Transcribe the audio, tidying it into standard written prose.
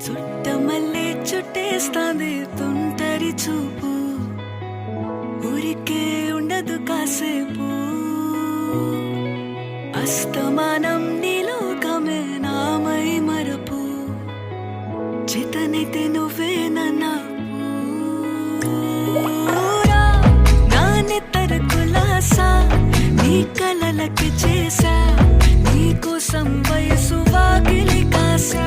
చుట్టమల్లే చుట్టేస్తాంది తుంటరి చూపు, ఊరికే ఉండదు కాసేపు. అస్తమానం నీలోకమే నామై మరపు, చేతనైతే నువ్వే నన్నా నా నెత్తర కులాసా, నీ కలలకి చేసా, నీ కోసం వయసు వాకిలి కాసా.